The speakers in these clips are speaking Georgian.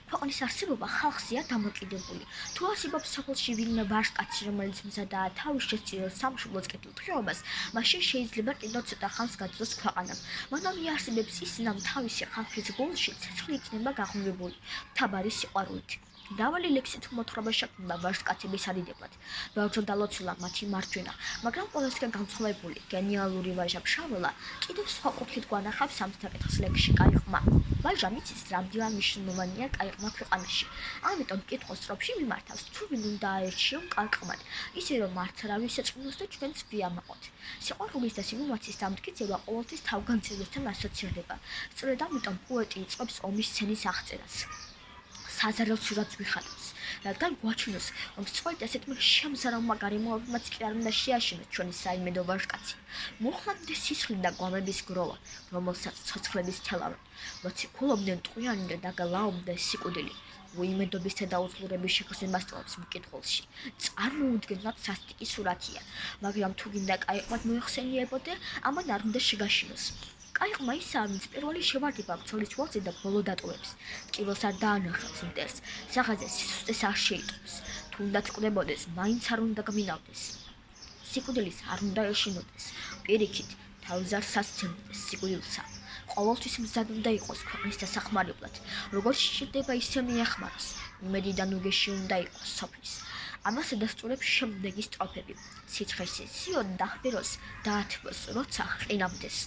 ქვეყნის არსებობა ხალხზეა დამოკიდებული. თუ არსებობს სოფელში ვინმე ვაჟკაცი, რომელიც მზადაა თავის შესწირელ სამშობლოს კეთილდღეობას, მაშინ შეიძლება კიდევ ცოტა ხანს გაძლოს ქვეყანა. მაგრამ იარსებებს ის, რომ თავისი ხალხის გულში ცეცხლი იქნება გაღუნებული მთავარი სიყვარულით. Davali ლექსით მოთხრობა შექმნა ვაჟკაცების ადიდებლად. ბევრჯერ დალოცულა მათი მარჯვენა, მაგრამ ყველასგან განსხვავებული გენიალური ვაჟა ფშაველა კიდევ სხვა კუთხით გვანახავს ამ საკითხს ლექსში კაიყმა. ვაჟა მიცის რამდენად მნიშვნელოვანია კაიყმა ქვეყანაში. ამიტომ კითხვის სტროფში მიმართავს თუ ვინ უნდა აერჩიონ კაიყმად, ისე რომ არც არავის ეწყინოს და ჩვენც ვიამაყოთ. სიყვარულის და სიმამაცის დამტკიცება ყოველთვის თავგანწირვასთან ასოცირდება. სწორედ ამიტომ პოეტი იწყებს ომის სცენის აღწერას. საზარელ სურათს ვიხატავს, რადგან გვაჩვენოს, რომ სწორედ ესეთმა შემზარავმა გარემოებმაც კი არ უნდა შეაშინოს ჩვენი საიმედო ვაჟკაცი. მოხლამდე სისხლი და გვამების გროვა, რომელსაც ცოცხლების თელავენ, როცა ქულობდნენ ტყვიანი და დაგალაობდა სიკვდილი. უიმედობისა და უძლურების შეგრძნებას ტოვებს მკითხველში. წარმოუდგენლად სასტიკი სურათია, მაგრამ თუ გინდა კაიყმად მოიხსენიებოდე, ამან არ უნდა შეგაშინოს. კაიყმა ისაა, ვინც პირველი შევარდება ბრძოლის ველზე და ბოლო დატოვებს. ტკივილს არ დაანახავს ინტერს, სახაზე სისუსტეს არ შეიტყობს. თუნდაც კვდებოდეს, მაინც არ უნდა გვინავდეს. სიკვდილის არ უნდა ეშინოდეს. პირიქით, თავის არ სასცემდეს სიკვდილსა. ყოველთვის მზად უნდა იყოს ქვეყნის დასახმარებლად. როგორც სჭირდება, ისე მიეხმაროს. იმედიდან უგეში უნდა იყოს სოფლის. ამას ადასტურებს შემდეგი სტროფები. სიცხეს სიონ დახბეროს დაათბოს, როცა ყინავდეს.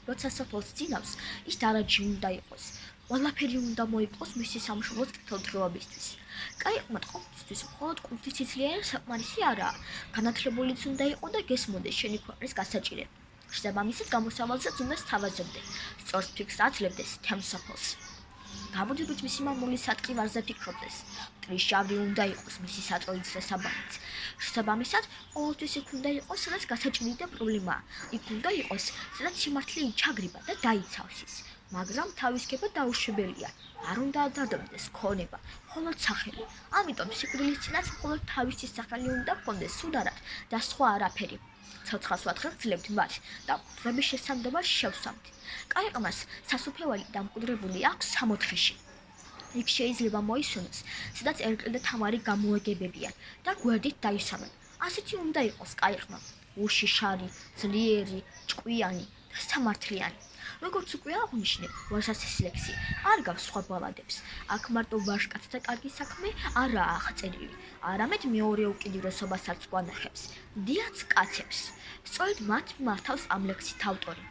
როცა სოფელს ძინავს, ის დარაჯი უნდა იყოს. ყველაფერი უნდა მოიყოს მისი სამშობლოს კეთილდღეობისთვის. კაიყმა ყოველთვის მხოლოდ კულტის სიძლიერე საკმარისი არაა. განათლებულიც უნდა იყო და გესმოდეს შენი ქვეყნის გასაჭირე. შესაბამისად გამოსავალსაც უნდა სთავაზობდე. სწორს ფიქრს აძლევდეს თემ სოფელს. გამოდებით მისი მამული სატკივარზე ფიქრობდეს. ტრიშავი უნდა იყოს მისი სატროიც და საბანიც. შესაბამისად, ყოველთვის იქ უნდა იყოს, სადაც გასაჭირი და პრობლემაა. იქ უნდა იყოს, სადაც სიმართლე იჩაგრება და დაიცავს ის. მაგრამ თავისკება დაუშვებელია. არ უნდა ადარდებდეს ქონება, მხოლოდ სახელი. ამიტომ სიკვდილის წინაც მხოლოდ თავისი სახელი უნდა ჰქონდეს სუდარად და სხვა არაფერი. ცოცხალს ვათხრებთ მათ და მკვდრების შესამდებას შევსვამთ. კაიყმას სასუფეველი დამკვდრებული აქვს 64-ში. იქ შეიძლება მოისვენოს, სადაც ერკლე და თამარი გამოეგებებიან და გვერდით დაისვამენ. ასეთი უნდა იყოს კაიყმა, უშიშარი, ძლიერი, ჭკვიანი და სამართლიანი. როგორც უკვე აღნიშნე, ვაჟას ეს ლექსი არ გავს სხვა ბალადებს. აქ მარტო ვაჟკაცთა კარგი საქმე არაა აღწერილი, არამედ მეორე უკიდურესობასაც გვანახებს, დიაც კაცებს. სწორედ მათ მართავს ამ ლექსით ავტორი.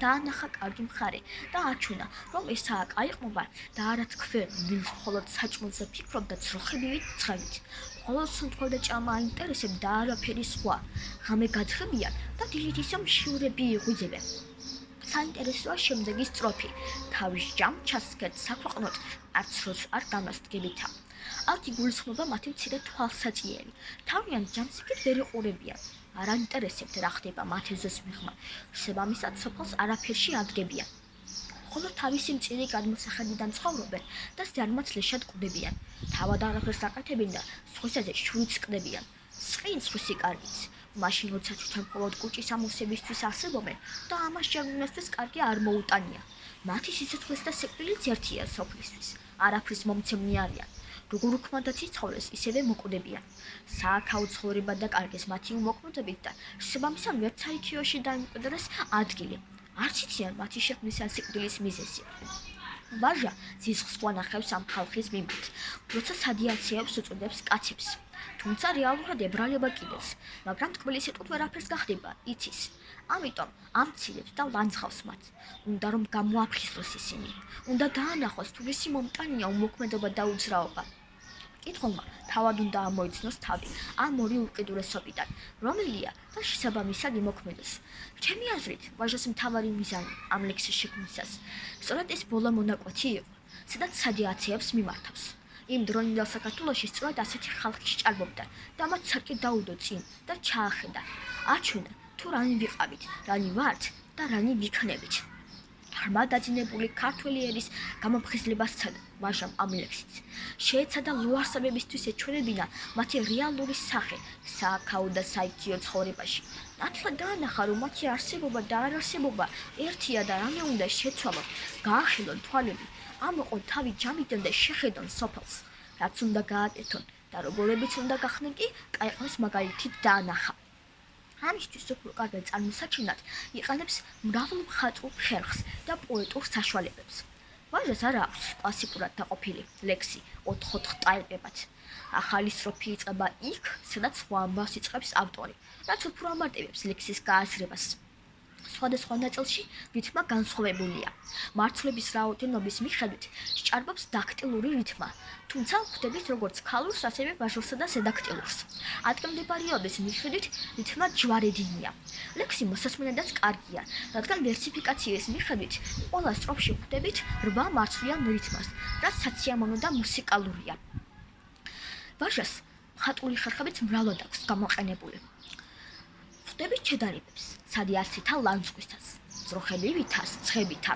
დაანახა კარგი მხარე და აჩვენა, რომ ესაა კაიყმობა და არა თქვენ, ვინც მხოლოდ საჭმელზე ფიქრობდა ძროხებივით ცხენით. მხოლოდ სუნთქვა და ჭამა აინტერესებდა და არაფერი სხვა. ღამე გაძღებიან და დილით ისე მშივრები იღვიძებენ. საინტერესოა შემდეგი სტროფი. თავის ჯამ ჩასგეთ საქვეყნოდ, არც როს არ დამასდგებითა. აქ იგულისხმება მათი მცირე თვალსაჭიერი. თავიანთ ჯამს იქით ვერ იყურებიან. არ აინტერესებთ რა ხდება მათ ეზოს მიღმა. შესაბამისად სოფელს არაფერში ადგენებიან. ხოლო თავისი მწირი გადმოსახედიდან ცხოვრობენ და ზარმაცლეშად კვდებიან. თავად არაფერს აკეთებენ და სხვისაზე შურიც კდებიან. სყინს სხვისი კარგიც. მაშინ როცა თვითონ მხოლოდ კუჭის ამოსებისთვის არსებობენ და ამას ჯერმუნესთვის კარგი არ მოუტანია. მათი სიცოცხლეს და სიკვდილიც ერთია სოფლისთვის. არაფრის მომცემნი არიან. როგორ უქმადაც იცხოვრეს, ისევე მოკვდებიან. სააქაო ცხოვრება დაკარგეს მათი უმოქმედებით და შესაბამისად ვერც საიქიოში დაიმკვიდრეს ადგილი. არც იციან მათი შექმნის ან სიკვდილის მიზეზი. ვაჟა ზიზღს გვანახავს ამ ხალხის მიმართ, როცა სადიაციებს უწოდებს კაცებს. თუმცა რეალურად ებრალება კიდევს, მაგრამ თქმელი სიტყვით ვერაფერს გახდება, იცის. ამიტომ ამცილებს და ლანძღავს მათ. უნდა რომ გამოაფხიზლოს ისინი. უნდა დაანახოს თუ ვისი მომტანია უმოქმედობა და უძრაობა. კითხულმა თავად უნდა ამოიცნოს თავი ამ ორი უკიდურესობიდან, რომელია და შესაბამისად იმოქმედოს. ჩემი აზრით, ვაჟას მთავარი მიზანი ამ ლექსის შექმნისას სწორედ ეს ბოლო მონაკვეთი იყო, სადაც სადიაციებს მიმართავს. იმ დროინდელ საქართველოში სწორედ ასეთი ხალხი სჭარბობდა და მათ სარკე დაუდო წინ და ჩაახედა. აჩვენა თუ რანი ვიყავით, რანი ვართ და რანი ვიქნებით. ღრმა დაძინებული ქართველი ერის გამოფხიზლებას სცადა ვაჟამ ამ ლექსით. შეეცადა ლუარსაბებისთვის ეჩვენებინა მათი რეალური სახე სააქაო და საიქიო ცხოვრებაში. ნათლად დაანახა, რომ მათი არსებობა და არარსებობა ერთია და რამე უნდა შეცვალოთ, გაახელონ თვალები, ამოყო თავი ჯამიდან და შეხედონ სოფელს, რაც უნდა გააკეთონ და როგორებიც უნდა გახდნენ კი კაიყოს მაგალითით დაანახა. ამისთვის უფრო კარგად წარმოსაჩინად იყენებს მრავალ მხატვრულ ხერხს და პოეტურ საშუალებებს. ვაჟას არ აქვს კლასიკურად დაყოფილი ლექსი 4-4 ტაილებად. ახალი სტროფი იწყება იქ, სადაც სხვა ამბავს იწყებს ავტორი, რაც უფრო ამარტივებს ლექსის გააზრებას. სხვადასხვა ნაწილში რითმა განსხვავებულია. მარცვლების რაოდენობის მიხედვით სჭარბობს დაქტილური რითმა, თუმცა ხვდებით როგორც ქალურს, ასევე ვაჟურსა და ზედაქტილურს. ადგილმდებარეობის მიხედვით რითმა ჯვარედინია. ლექსი მოსასმენადაც კარგია, რადგან ვერსიფიკაციის მიხედვით ყველა სტროფში ხვდებით 8 მარცვლიან რითმას, რაც საციამოვნო და მუსიკალურია. ვაჟას მხატვრული ხერხებიც მრავლად აქვს გამოყენებული. ხვდებით შედარებებს, სადიარცითა ლანძღვისას, ძროხებივითას, ცხებითა.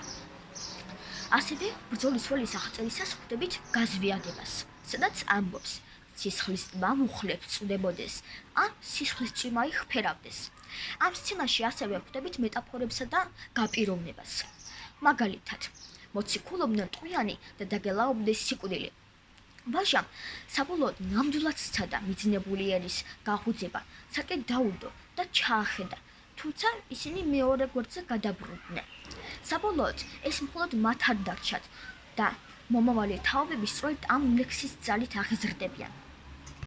ასევე ბრძოლის ველის აღწერისას ხვდებით გაზვიადებას, სადაც ამბობს სისხლის ტბა მუხლებს წვდებოდეს, ან სისხლის წვიმა იხფერავდეს. ამ სცენაში ასევე ხვდებით მეტაფორებსა და გაპიროვნებას. მაგალითად, მოციქულობდნენ ტყვიანი და დაგელაობდეს სიკვდილი. ვაჟამ საბოლოოდ ნამდვილად სცადა მიძინებული ერის გაღვიძება, საკეთ დაუდო და ჩაახედა, თუმცა ისინი მეორე გვერდზე გადაბრუნდნენ. საბოლოოდ ეს მხოლოდ მათ არ დარჩათ და მომავალი თაობები სწორედ ამ ლექსის ძალით აღიზრდებიან.